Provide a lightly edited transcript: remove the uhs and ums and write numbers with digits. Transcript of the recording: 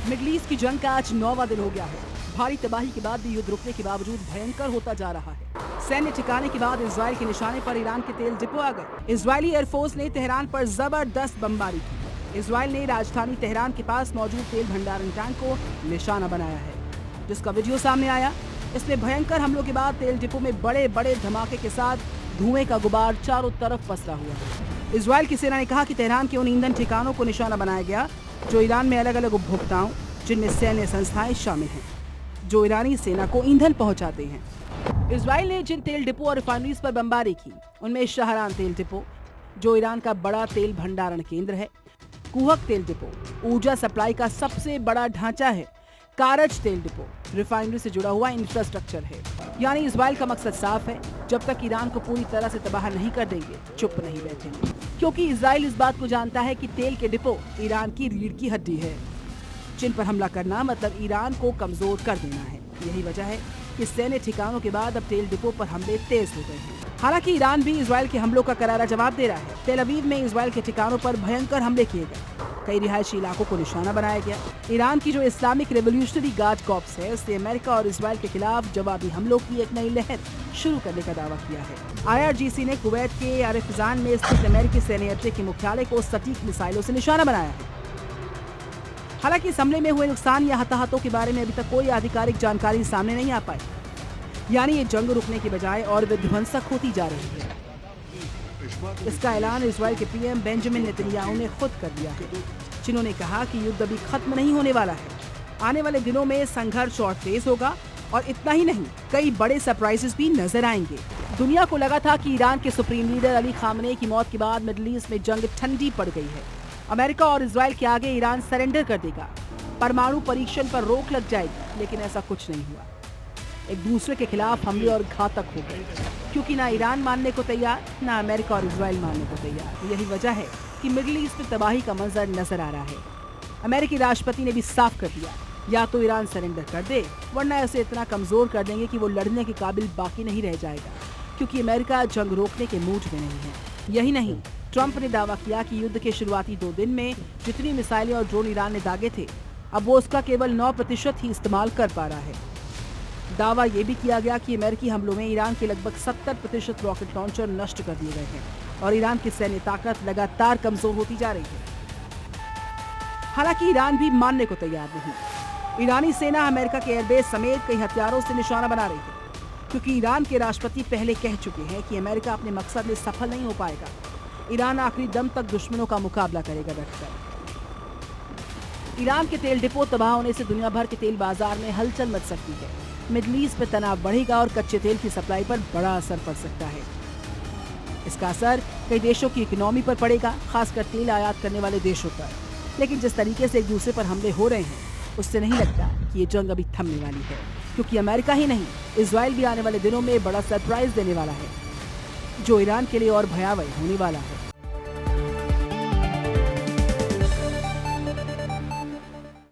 Middle east की जंग का आज 9वां दिन हो गया है। भारी तबाही के बाद भी युद्ध रुकने के बावजूद भयंकर होता जा रहा है। सैन्य ठिकाने के बाद इजराइल के निशाने पर ईरान के तेल डिपो आ गए। इजरायली एयरफोर्स ने तेहरान पर जबरदस्त बमबारी की। इजराइल ने राजधानी तेहरान के पास मौजूद तेल भंडारण टैंक को निशाना बनाया है, जिसका वीडियो सामने आया। इसमें भयंकर हमलों के बाद तेल डिपो में बड़े बड़े धमाके के साथ धुएं का गुबार चारों तरफ पसरा हुआ है। इजराइल की सेना ने कहा कि तेहरान के उन ईंधन ठिकानों को निशाना बनाया गया जो ईरान में अलग अलग उपभोक्ताओं, जिनमें सैन्य संस्थाएं शामिल हैं, जो ईरानी सेना को ईंधन पहुंचाते हैं। इजराइल ने जिन तेल डिपो और रिफाइनरीज पर बमबारी की, उनमें शहरान तेल डिपो, जो ईरान का बड़ा तेल भंडारण केंद्र है, कुहक तेल डिपो, ऊर्जा सप्लाई का सबसे बड़ा ढांचा है, कारज तेल डिपो, रिफाइनरी से जुड़ा हुआ इंफ्रास्ट्रक्चर है। यानी इजराइल का मकसद साफ है, जब तक ईरान को पूरी तरह से तबाह नहीं कर देंगे, चुप नहीं बैठेंगे। क्योंकि इजराइल इस बात को जानता है कि तेल के डिपो ईरान की रीढ़ की हड्डी है, जिन पर हमला करना मतलब ईरान को कमजोर कर देना है। यही वजह है कि सैन्य ठिकानों के बाद अब तेल डिपो पर हमले तेज हो गए हैं। हालांकि ईरान भी इजराइल के हमलों का करारा जवाब दे रहा है। तेल अवीव में इजराइल के ठिकानों पर भयंकर हमले किए गए, कई रिहायशी इलाकों को निशाना बनाया गया। ईरान की जो इस्लामिक रेवोल्यूशनरी गार्ड कॉर्प्स है, उसने अमेरिका और इजराइल के खिलाफ जवाबी हमलों की एक नई लहर शुरू करने का दावा किया है। IRGC ने कुवैत के आरिफजान में स्थित अमेरिकी सैन्य अड्डे के मुख्यालय को सटीक मिसाइलों से निशाना बनाया है। हालांकि इस हमले में हुए नुकसान या हताहतों के बारे में अभी तक कोई आधिकारिक जानकारी सामने नहीं आ पाई। यानी ये जंग रुकने की बजाय और विध्वंसक होती जा रही है। इसका ऐलान इजराइल के PM बेंजामिन नेतन्याहू ने खुद कर दिया है, जिन्होंने कहा कि युद्ध अभी खत्म नहीं होने वाला है। आने वाले दिनों में संघर्ष और तेज होगा, और इतना ही नहीं, कई बड़े सरप्राइजेस भी नजर आएंगे। दुनिया को लगा था कि ईरान के सुप्रीम लीडर अली खामनेई की मौत के बाद मिडल ईस्ट में जंग ठंडी पड़ गई है। अमेरिका और इजराइल के आगे ईरान सरेंडर कर देगा, परमाणु परीक्षण पर रोक लग जाएगी, लेकिन ऐसा कुछ नहीं हुआ। एक दूसरे के खिलाफ हमले और घातक हो गए, क्योंकि ना ईरान मानने को तैयार, ना अमेरिका और इजराइल मानने को तैयार। यही वजह है कि मिडल ईस्ट में तबाही का मंजर नजर आ रहा है। अमेरिकी राष्ट्रपति ने भी साफ कर दिया, या तो ईरान सरेंडर कर दे, वरना इसे इतना कमजोर कर देंगे कि वो लड़ने के काबिल बाकी नहीं रह जाएगा, क्योंकि अमेरिका जंग रोकने के मूड में नहीं है। यही नहीं, ट्रंप ने दावा किया कि युद्ध के शुरुआती 2 दिन में जितनी मिसाइलें और ड्रोन ईरान ने दागे थे, अब वो उसका केवल 9% ही इस्तेमाल कर पा रहा है। दावा ये भी किया गया कि अमेरिकी हमलों में ईरान के लगभग 70% रॉकेट लॉन्चर नष्ट कर दिए गए हैं, और ईरान की सैन्य ताकत लगातार कमजोर होती जा रही है। हालांकि ईरान भी मानने को तैयार नहीं। ईरानी सेना अमेरिका के एयरबेस समेत कई हथियारों से निशाना बना रही है, क्योंकि ईरान के राष्ट्रपति पहले कह चुके हैं कि अमेरिका अपने मकसद में सफल नहीं हो पाएगा। ईरान आखिरी दम तक दुश्मनों का मुकाबला करेगा डटकर। ईरान के तेल डिपो तबाह होने से दुनिया भर के तेल बाजार में हलचल मच सकती है। मिडल ईस्ट में तनाव बढ़ेगा और कच्चे तेल की सप्लाई पर बड़ा असर पड़ सकता है। इसका असर कई देशों की इकोनॉमी पर पड़ेगा, खासकर तेल आयात करने वाले देशों पर। लेकिन जिस तरीके से एक दूसरे पर हमले हो रहे हैं, उससे नहीं लगता कि ये जंग अभी थमने वाली है, क्योंकि अमेरिका ही नहीं, इजराइल भी आने वाले दिनों में बड़ा सरप्राइज देने वाला है, जो ईरान के लिए और भयावह होने वाला है।